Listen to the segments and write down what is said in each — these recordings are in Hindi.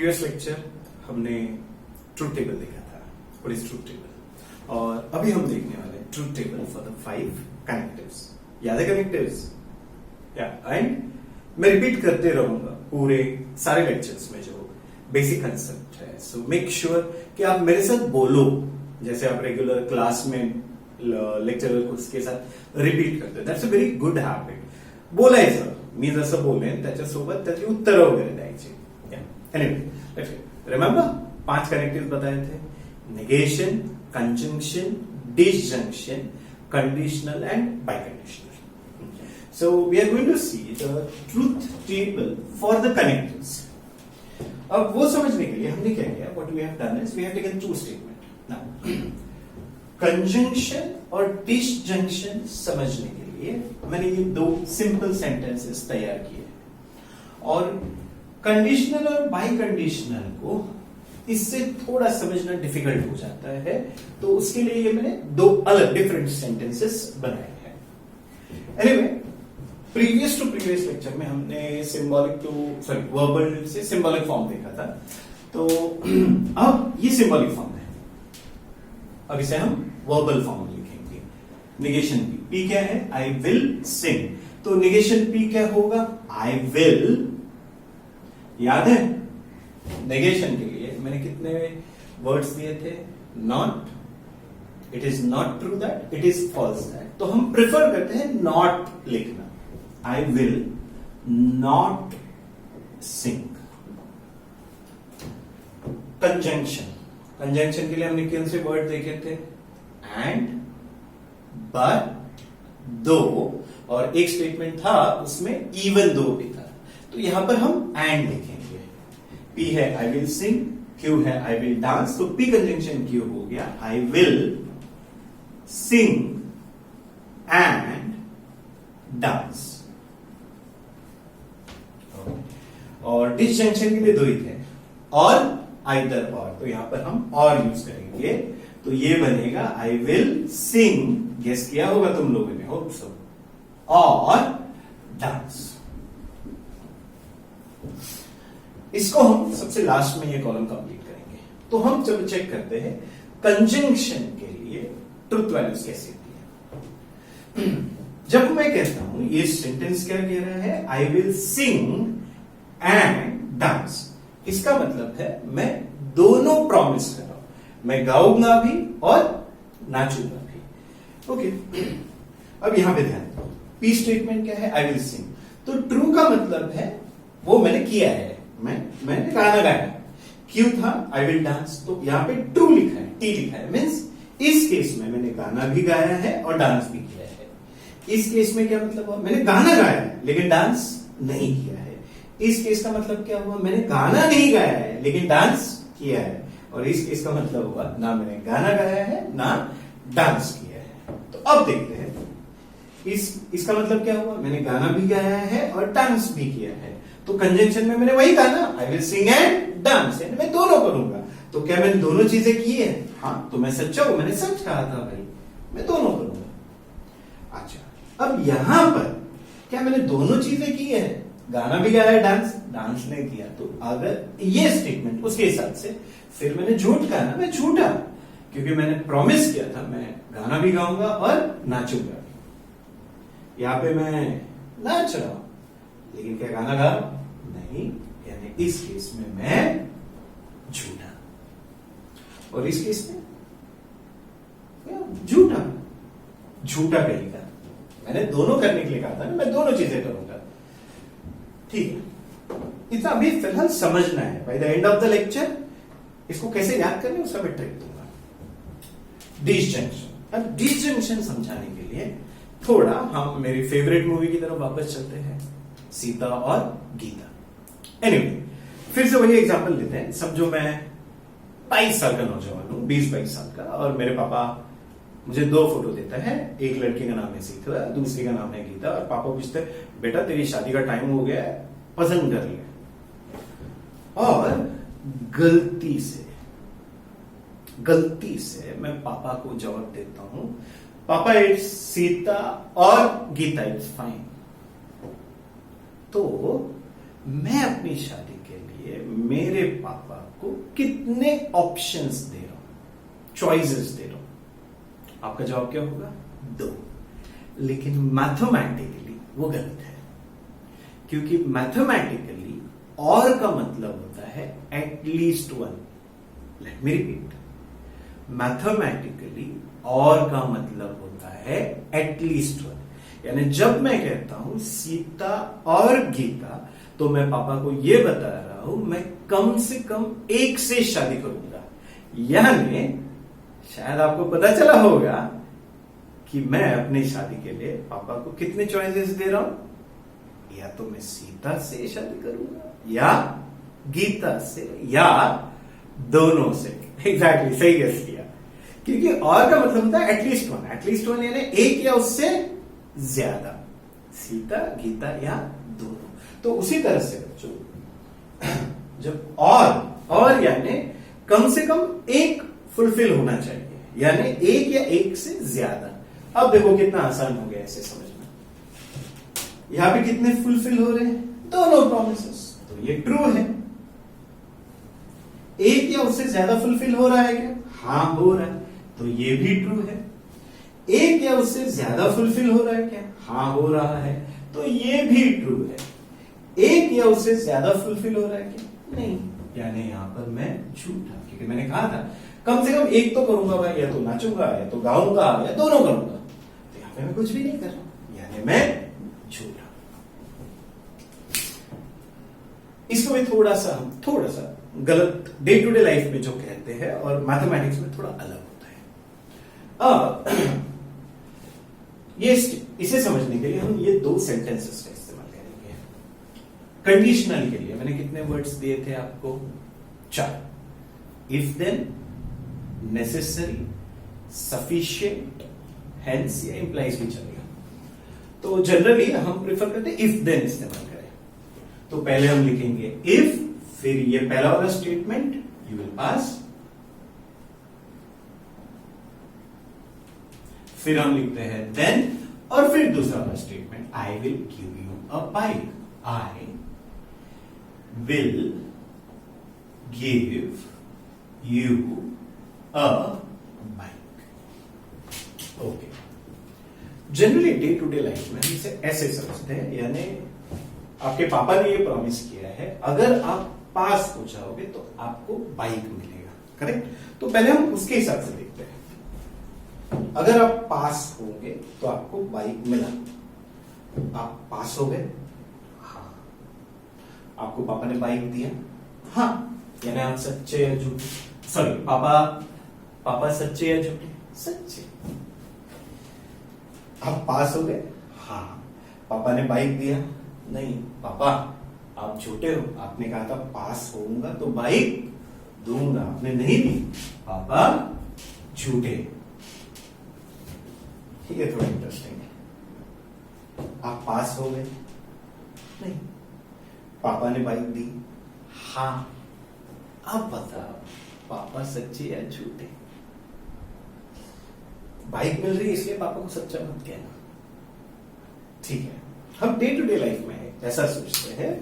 प्रीवियस लेक्चर हमने ट्रूथ टेबल देखा था, व्हाट इज ट्रूथ टेबल, और अभी हम देखने वाले हैं truth table for the 5 connectives. याद है कनेक्टिव्स? या एंड मैं रिपीट करते रहूंगा पूरे सारे लेक्चर्स में जो बेसिक कंसेप्ट है। सो मेक श्योर कि आप मेरे साथ बोलो, जैसे आप रेगुलर क्लास में लेक्चर के साथ रिपीट करते, that's a very good habit. बोलायचं, मी जसं बोलेन त्याच्यासोबत त्याची उत्तरं वगैरे द्यायची. एनीवे, रिमेंबर 5 कनेक्टिव्स बताए थे: negation, conjunction, disjunction, conditional and biconditional. So we are going to see the truth table for the connectives. अब वो समझने के लिए हमने क्या किया? What we have done is we have taken 2 statement. Now, conjunction और disjunction समझने के लिए मैंने ये 2 simple sentences तैयार किए, और कंडीशनल और बाइकंडीशनल को इससे थोड़ा समझना डिफिकल्ट हो जाता है, तो उसके लिए ये मैंने 2 अलग डिफरेंट सेंटेंसेस बनाए हैं. Anyway, previous to previous lecture में हमने वर्बल से सिंबॉलिक फॉर्म देखा था, तो अब ये सिंबॉलिक फॉर्म है. अब इसे हम वर्बल फॉर्म लिखेंगे. नेगेशन पी क्या है? I will sing. तो नेगेशन पी क्या होगा? I will. याद है नेगेशन के लिए मैंने कितने वर्ड्स दिए थे? Not, it is not true that, it is false that. तो हम प्रेफर करते हैं नॉट लिखना. I will not sing. Conjunction, conjunction के लिए हमने कौन से वर्ड देखे थे? एंड, बट, दो, और एक स्टेटमेंट था उसमें इवन दो भी था. तो यहां पर हम एंड लिखेंगे. पी है आई विल सिंग, क्यू है आई विल डांस. तो पी कंजंक्शन क्यू हो गया I will sing and dance. और डिसजंक्शन के लिए 2 ही थे, और आइदर और. तो यहां पर हम और यूज करेंगे, तो ये बनेगा आई विल सिंग, गेस किया होगा तुम लोगों ने, होप सो, और डांस. इसको हम सबसे लास्ट में ये कॉलम कंप्लीट करेंगे. तो हम चलो चेक करते हैं कंजंक्शन के लिए ट्रुथ वैल्यूज कैसे होती है. जब मैं कहता हूं ये सेंटेंस क्या कह रहा है? I will sing and dance. इसका मतलब है मैं दोनों प्रॉमिस कर रहा हूं, मैं गाऊंगा भी और नाचूंगा भी. ओके, अब यहां पे ध्यान दो. पी स्टेटमेंट क्या है? I will sing. तो ट्रू का मतलब है वो मैंने किया है, मैंने गाना गाया. क्यू था आई विल डांस, तो यहां पे ट्रू लिखा है, टी लिखा है, मीन्स इस केस में मैंने गाना भी गाया है और डांस भी किया है. इस केस में क्या मतलब हुआ? मैंने गाना गाया है लेकिन डांस नहीं किया है. इस केस का मतलब क्या हुआ? मैंने गाना नहीं गाया है लेकिन डांस किया है. और इस केस का मतलब हुआ ना मैंने गाना गाया है ना डांस किया है. तो अब देखते हैं इसका मतलब क्या हुआ? मैंने गाना भी गाया है और डांस भी किया है. तो कंजंक्शन में मैंने वही कहा ना, I will sing and dance, मैं दोनों करूंगा. तो क्या मैंने दोनों चीजें की है? हाँ, तो मैं सच्चा हूं, मैंने सच कहा था भाई, मैं दोनों करूंगा. अच्छा, अब यहां पर क्या मैंने दोनों चीजें की है? गाना भी गाया है, डांस नहीं किया. तो अगर ये स्टेटमेंट उसके हिसाब से फिर मैंने झूठ कहा ना, मैं झूठा, क्योंकि मैंने प्रॉमिस किया था मैं गाना भी गाऊंगा और नाचूंगा. यहां पे मैं नाच रहा हूं लेकिन क्या गाना गा नहीं, यानी इस केस में मैं झूठा. और इस केस में झूठा कहेगा. मैंने दोनों करने के लिए कहा था ना, मैं दोनों चीजें करूंगा. ठीक है, इतना अभी फिलहाल समझना है. By the end of the lecture इसको कैसे याद करने उसका मैं ट्रिक दूंगा. डिसजंक्शन. अब डिसजंक्शन समझाने के लिए थोड़ा हम मेरी फेवरेट मूवी की तरफ वापस चलते हैं, सीता और गीता. एनीवे, फिर से वही एग्जांपल लेते हैं. समझो मैं 22 साल का नौजवान हूं, 20-22 साल का, और मेरे पापा मुझे 2 फोटो देता है. एक लड़की का नाम है सीता, दूसरी का नाम है गीता. और पापा पूछते हैं बेटा तेरी शादी का टाइम हो गया है, पसंद कर ले. और गलती से मैं पापा को जवाब देता हूं, पापा इट्स सीता और गीता इट्स फाइन. तो मैं अपनी शादी के लिए लिए मेरे पापा को कितने ऑप्शंस दे रहा हूं, चॉइसेस दे रहा हूं? आपका जवाब क्या होगा? 2। लेकिन मैथमेटिकली वो गलत है, क्योंकि मैथमेटिकली और का मतलब होता है at least 1। Let me repeat, mathematically और का मतलब होता है एटलीस्ट 1। यानी जब मैं कहता हूं सीता और गीता, तो मैं पापा को यह बता रहा हूं मैं कम से कम एक से शादी करूंगा। यानी शायद आपको पता चला होगा कि मैं अपनी शादी के लिए पापा को कितने चॉइसेस दे रहा हूं। या तो मैं सीता से शादी करूंगा, या गीता से, या दोनों से। एग्जैक्टली सही गेस किया, क्योंकि और का मतलब होता है एटलीस्ट 1। एटलीस्ट 1 यानी एक या उससे ज्यादा, सीता, गीता या दोनों। तो उसी तरह से बच्चों, जब और यानी कम से कम एक फुलफिल होना चाहिए, यानी एक या एक से ज्यादा। अब देखो कितना आसान हो गया ऐसे समझना। यहां पे कितने फुलफिल हो रहे हैं? दोनों प्रोमिसेस, तो ये ट्रू है। एक या उससे ज्यादा फुलफिल हो रहा है क्या? हाँ हो रहा है, तो ये भी ट्रू है। एक या उससे ज्यादा फुलफिल हो रहा है क्या? हाँ हो रहा है, तो ये भी ट्रू है। एक या उससे ज्यादा फुलफिल हो रहा है क्या? नहीं, यानी यहां पर मैं झूठा, क्योंकि मैंने कहा था कम से कम एक तो करूंगा भाई, या तो नाचूंगा, या तो गाऊंगा, या दोनों करूंगा। तो यहां पे मैं कुछ भी नहीं कर रहा, यानी मैं झूठा। इसको भी थोड़ा सा गलत डे टू डे लाइफ में जो कहते हैं, और मैथमेटिक्स में थोड़ा अलग होता है। ये इसे समझने के लिए हम ये 2 सेंटेंसेस का इस्तेमाल करेंगे। कंडीशनल के लिए मैंने कितने वर्ड्स दिए थे आपको? 4। If then, necessary, sufficient, hence या इंप्लाइज भी चलेगा। तो जनरली हम प्रेफर करते हैं इफ देन इस्तेमाल करें। तो पहले हम लिखेंगे इफ, फिर ये पहला वाला स्टेटमेंट यू विल पास, फिर हम लिखते हैं देन, और फिर दूसरा वाला statement I will give you a bike. I will give you a bike. Okay, generally day to day life में हम इसे ऐसे समझते हैं, यानी आपके पापा ने ये प्रॉमिस किया है अगर आप पास हो जाओगे तो आपको बाइक मिलेगा, करेक्ट? तो पहले हम उसके हिसाब से देखते हैं। अगर आप पास होंगे तो आपको बाइक मिला। आप पास हो गए? हाँ। आपको पापा ने बाइक दिया? हाँ। यानी आप सच्चे या झूठे? सॉरी, पापा सच्चे या झूठे? सच्चे। आप पास हो गए? हाँ। पापा ने बाइक दिया? नहीं। पापा आप झूठे हो, आपने कहा था पास होऊंगा तो बाइक दूंगा, आपने नहीं दी। पापा झूठे। ये थोड़ा इंटरेस्टिंग है। आप पास हो गए? नहीं। पापा ने बाइक दी? हाँ। अब बताओ पापा सच्चे या झूठे? बाइक मिल रही है इसलिए पापा को सच्चा मत कहना, ठीक है? हम डे टू डे लाइफ में ऐसा सोचते हैं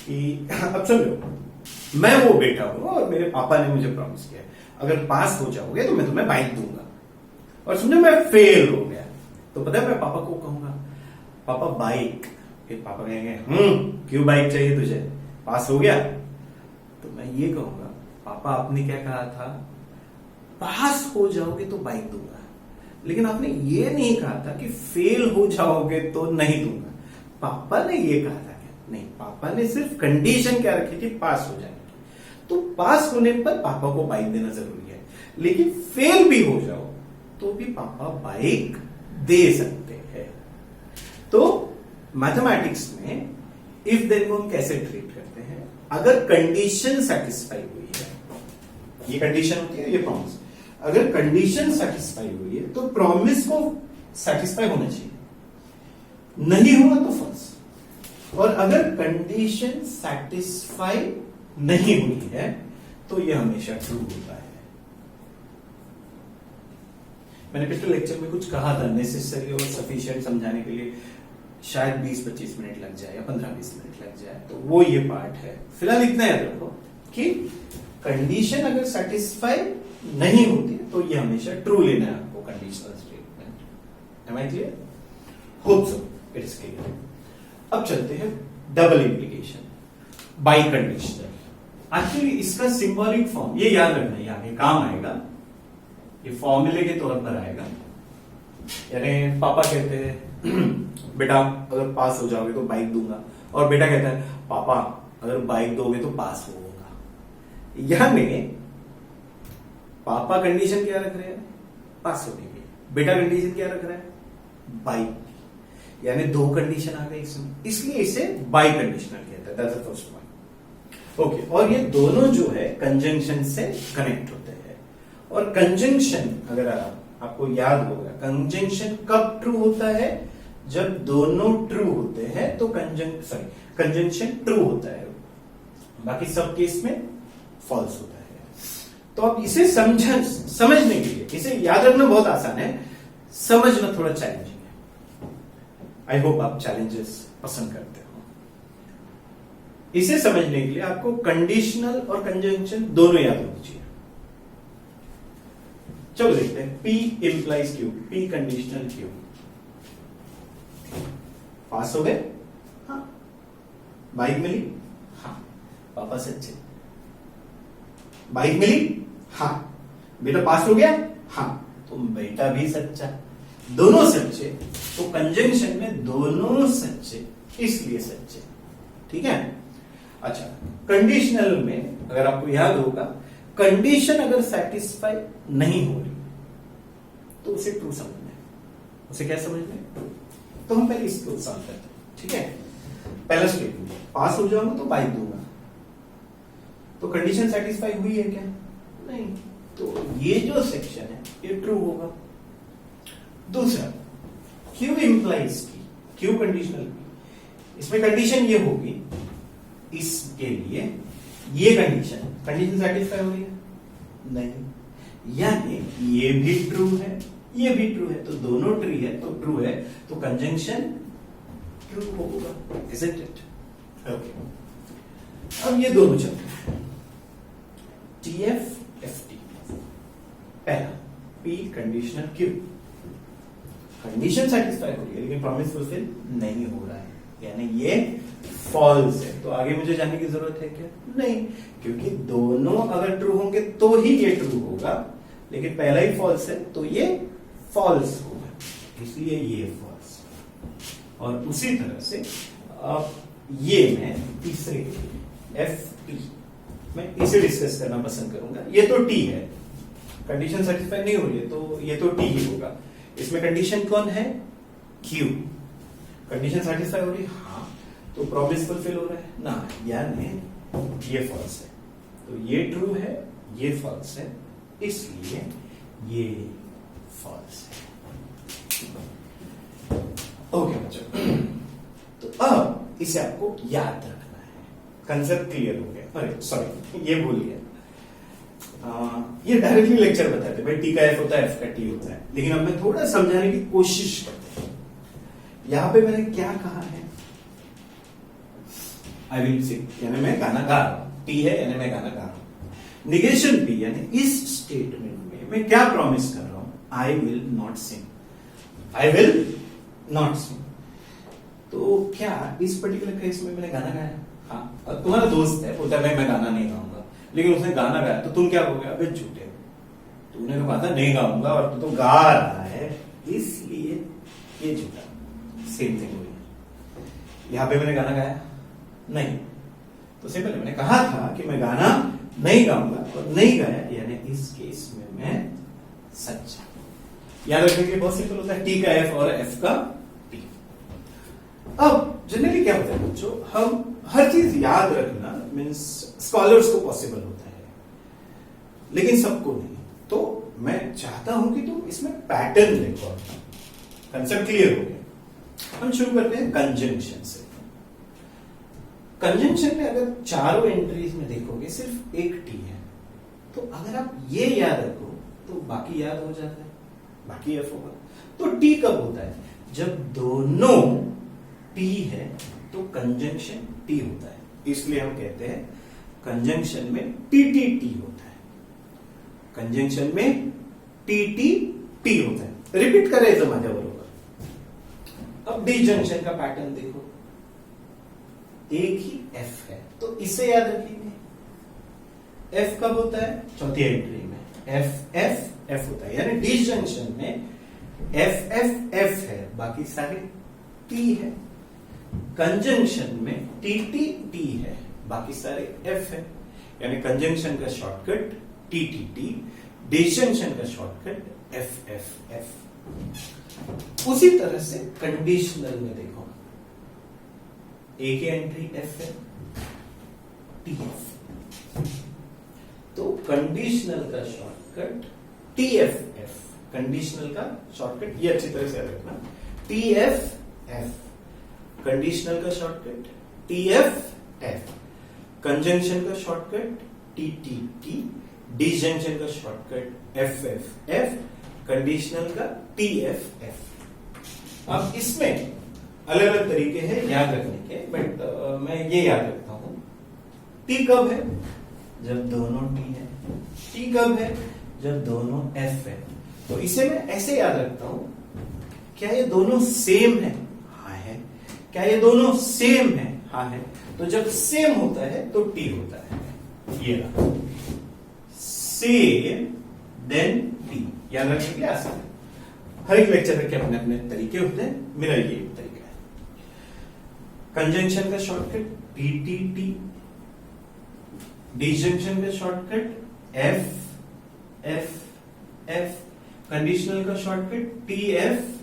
कि अब समझो मैं वो बेटा हूं और मेरे पापा ने मुझे प्रॉमिस किया अगर पास हो जाओगे तो मैं तुम्हें बाइक दूंगा, और समझो मैं फेल हो गया तो पता है मैं पापा को कहूंगा पापा बाइक। फिर पापा कहेंगे क्यों बाइक चाहिए तुझे, पास हो गया? तो मैं ये कहूंगा पापा आपने क्या कहा था, पास हो जाओगे तो बाइक दूंगा, लेकिन आपने ये नहीं कहा था कि फेल हो जाओगे तो नहीं दूंगा। पापा ने ये कहा था क्या? नहीं, पापा ने सिर्फ कंडीशन क्या रखी थी, पास हो जाने की। तो पास होने पर पापा को बाइक देना जरूरी है, लेकिन फेल भी हो जाओ तो भी पापा बाइक दे सकते हैं। तो मैथमेटिक्स में इफ देन को हम कैसे ट्रीट करते हैं? अगर कंडीशन सेटिस्फाई हुई है, ये कंडीशन होती है, ये प्रॉमिस, अगर कंडीशन सेटिस्फाई हुई है तो प्रॉमिस को सेटिस्फाई होना चाहिए, नहीं हुआ तो फॉल्स। और अगर कंडीशन सेटिस्फाई नहीं हुई है तो यह हमेशा ट्रू होता है। मैंने पिछले लेक्चर में कुछ कहा था नेसेसरी और सफिशिएंट समझाने के लिए शायद 20-25 मिनट लग जाए या 15-20 मिनट लग जाए, तो वो ये पार्ट है। फिलहाल इतना याद रखो कि कंडीशन अगर सेटिस्फाई नहीं होती तो ये हमेशा ट्रू लेना है आपको conditional statement. Am I clear? Hope so it is clear. अब चलते हैं double implication, biconditional. Actually इसका सिंबॉलिक फॉर्म ये याद रखना, ये आगे काम आएगा, ये फॉर्मूले के तौर पर आएगा। यानी पापा कहते हैं बेटा अगर पास हो जाओगे तो बाइक दूंगा, और बेटा कहता है पापा अगर बाइक दोगे तो पास होगा। यानी पापा कंडीशन क्या रख रहे हैं? पास होने की। बेटा कंडीशन क्या रख रहा है? बाइक। यानी दो कंडीशन आ गई इसमें, इसलिए इसे बाई कंडीशनल कहते हैं। That's the first point. Okay, और ये दोनों जो है कंजंक्शन से कनेक्ट होते हैं। और कंजंक्शन अगर आपको याद होगा, कंजंक्शन कब ट्रू होता है? जब दोनों ट्रू होते हैं तो कंजंक्शन ट्रू होता है, बाकी सब केस में फॉल्स होता है। तो अब इसे समझने के लिए, इसे याद रखना बहुत आसान है, समझना थोड़ा चैलेंजिंग है। आई होप आप चैलेंजेस पसंद करते हो। इसे समझने के लिए आपको कंडीशनल और कंजंक्शन दोनों याद होनी चाहिए। चलो देखते हैं, P implies Q, P conditional Q। पास हो गए? हाँ। बाइक मिली? हाँ। पापा सच्चे। बाइक मिली? हाँ। बेटा पास हो गया? हाँ। तो बेटा भी सच्चा, दोनों सच्चे। तो कंजंक्शन में दोनों सच्चे, इसलिए सच्चे। ठीक है? अच्छा, कंडीशनल में अगर आपको याद होगा, कंडीशन अगर सेटिस्फाई नहीं हो रही तो उसे ट्रू समझना है। उसे क्या समझना है? तो हम पहले इसको सॉल्व करते हैं। ठीक है? पहला स्टेटमेंट, पास हो जाऊंगा तो बाइक दूंगा। तो कंडीशन सेटिस्फाई हुई है क्या? नहीं। तो ये जो सेक्शन है ये ट्रू होगा। दूसरा, क्यू इंप्लाइज की, क्यू कंडीशनल की, इसमें कंडीशन ये होगी, इसके लिए ये कंडीशन सेटिस्फाई हो रही है? नहीं। यानी ये भी ट्रू है, ये भी ट्रू है, तो दोनों ट्रू है, तो कंजंक्शन ट्रू होगा। Isn't it? ओके। अब ये दोनों चलते हैं, TF FT। पहला, P conditional Q, condition satisfy हो रही है लेकिन प्रॉमिस फुलफिल नहीं हो रहा है, यानी ये फॉल्स है। तो आगे मुझे जानने की जरूरत है क्या? नहीं, क्योंकि दोनों अगर ट्रू होंगे तो ही ये ट्रू होगा, लेकिन पहला ही फॉल्स है तो ये फॉल्स होगा, इसलिए ये फॉल्स। और उसी तरह से ये मैं तीसरे FT, मैं इसे डिस्कस करना पसंद करूंगा। ये तो T है, कंडीशन सेटिस्फाई नहीं हो रही है तो ये तो T ही होगा। इसमें कंडीशन कौन है? Q। कंडीशन सेटिस्फाई हो रही है? हाँ। तो प्रॉमिस फुलफिल हो रहा है ना, यानी ये फॉल्स है। तो ये ट्रू है, ये फॉल्स है, इसलिए ये फॉल्स है। ओके बच्चों, तो अब इसे आपको याद रखना है। कंसेप्ट क्लियर हो गया? अरे सॉरी, ये भूल गया। ये डायरेक्टली लेक्चर बताते भाई T का F होता है, F का T होता है, लेकिन अब मैं थोड़ा समझाने की कोशिश करता हूं। यहां पे मैंने क्या कहा है? आई विल सिंग, यानी मैं गाना गा रहा हूं। T है यानी मैं गाना गा रहा हूं। निगेशन P यानी इस स्टेटमेंट में मैं क्या प्रॉमिस कर रहा हूं? I will not sing, I will not sing. तो क्या इस पर्टिकुलर केस में मैंने गाना गाया? हाँ। तुम्हारा दोस्त है, बोलता है मैं गाना नहीं गाऊंगा, लेकिन उसने गाना गाया तो तुम क्या कहोगे? अबे झूठे, तूने तो कहा था नहीं गाऊंगा और तू तो गा रहा है, इसलिए ये झूठा। सेम थिंग हुई। यहां पे मैंने गाना गाया नहीं, तो सिंपल मैंने कहा था कि मैं गाना नहीं गाऊंगा और नहीं गाया, यानी इस केस में मैं सच्चा। याद रखने के लिए बहुत सिंपल होता है, T का F और F का T। अब जनरली क्या होता है बच्चों, हम हर चीज याद रखना मीन्स स्कॉलर्स को पॉसिबल होता है, लेकिन सबको नहीं। तो मैं चाहता हूं कि तुम इसमें पैटर्न देखो। कंसेप्ट क्लियर हो गया? हम शुरू करते हैं कंजंक्शन से। कंजंक्शन में अगर चारों एंट्रीज में देखोगे सिर्फ एक T है, तो अगर आप ये याद रखो तो बाकी याद हो जाता है, बाकी F होगा। तो T कब होता है? जब दोनों टी है तो कंजंक्शन टी होता है, इसलिए हम कहते हैं कंजंक्शन में टी होता है, कंजंक्शन में टी होता है। रिपीट करें तो माझ्या बरोबर। अब डिजंक्शन का पैटर्न देखो, एक ही एफ है तो इसे याद रखेंगे। एफ कब होता है? चौथी एंट्री में एफ होता है, यानी डिजंक्शन में एफ है, बाकी सारे टी है। कंजंक्शन में टी है, बाकी सारे एफ है, यानी कंजंक्शन का शॉर्टकट टी, डिजंक्शन का शॉर्टकट एफ। उसी तरह से कंडीशनल में देखो, एक ही एंट्री एफ है, टी एफ, तो कंडीशनल का शॉर्टकट टी एफ। कंडीशनल का शॉर्टकट ये अच्छी तरह से याद रखना, टी एफ। कंडीशनल का शॉर्टकट टी एफ। कंजंक्शन का शॉर्टकट टी। डिजंक्शन का शॉर्टकट एफ। कंडीशनल का टी एफ। अब इसमें अलग अलग तरीके हैं याद रखने के, बट मैं ये याद रखता हूं, टी कब है? जब दोनों टी है। टी कब है? जब दोनों एफ है। तो इसे मैं ऐसे याद रखता हूं, क्या ये दोनों सेम है? हाँ है। क्या ये दोनों सेम है? हाँ है। तो जब सेम होता है तो टी होता है, ये रहा, सेम देन टी। याद रखने के लिए आसान है। हर एक लेक्चर के अपने अपने तरीके होते हैं, मेरा ये तरीका है। कंजंक्शन का शॉर्टकट टी। डिजंक्शन का शॉर्टकट एफ। कंडीशनल का शॉर्टकट टी एफ।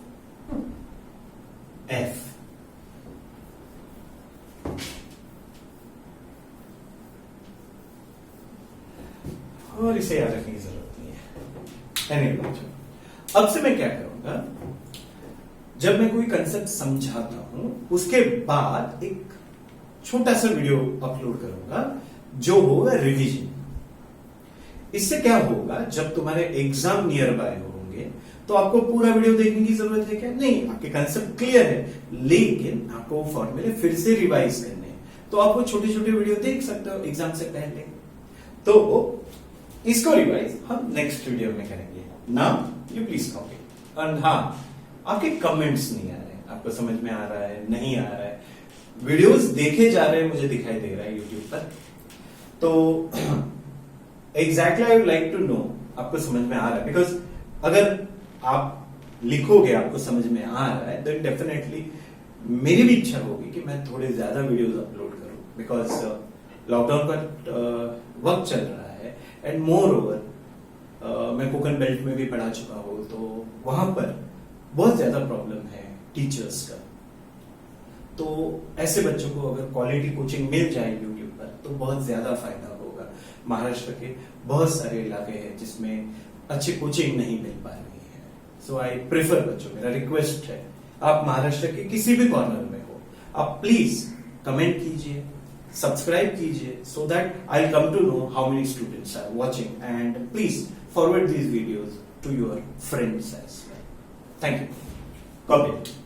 और इसे याद रखने की जरूरत नहीं है। अब से मैं क्या करूंगा, जब मैं कोई कंसेप्ट समझाता हूं उसके बाद एक छोटा सा वीडियो अपलोड करूंगा जो होगा रिवीजन। इससे क्या होगा, जब तुम्हारे एग्जाम नियर बाय होंगे तो आपको पूरा वीडियो देखने की जरूरत है क्या? नहीं, आपके कंसेप्ट क्लियर है, लेकिन आपको फॉर्मूले फिर से रिवाइज करने हैं, तो आप वो छोटे छोटे वीडियो देख सकते हो एग्जाम से पहले। तो इसको रिवाइज हम नेक्स्ट वीडियो में करेंगे। Now you please copy. और हाँ, आपके कमेंट्स नहीं आ रहे, आपको समझ में आ रहा है नहीं आ रहा है, वीडियोस देखे जा रहे हैं, मुझे दिखाई दे रहा है यूट्यूब पर, तो exactly I would like to know आपको समझ में आ रहा है। बिकॉज अगर आप लिखोगे आपको समझ में आ रहा है, देन डेफिनेटली मेरी भी इच्छा होगी कि मैं थोड़े ज्यादा वीडियोस अपलोड करूं, बिकॉज लॉकडाउन का वक्त चल रहा है। एंड मोर ओवर मैं कोकन बेल्ट में भी पढ़ा चुका हूं, तो वहां पर बहुत ज्यादा प्रॉब्लम है टीचर्स का। तो ऐसे बच्चों को अगर क्वालिटी कोचिंग मिल जाए यूट्यूब पर तो बहुत ज्यादा फायदा होगा। महाराष्ट्र के बहुत सारे इलाके हैं जिसमें अच्छी कोचिंग नहीं मिल पा रही है। सो आई प्रेफर, बच्चों मेरा रिक्वेस्ट है, आप महाराष्ट्र के किसी भी कॉर्नर में हो, आप प्लीज कमेंट कीजिए, सब्सक्राइब कीजिए, so that I'll come to know how many students are watching, and please forward these videos to your friends as well. Thank you. Copy.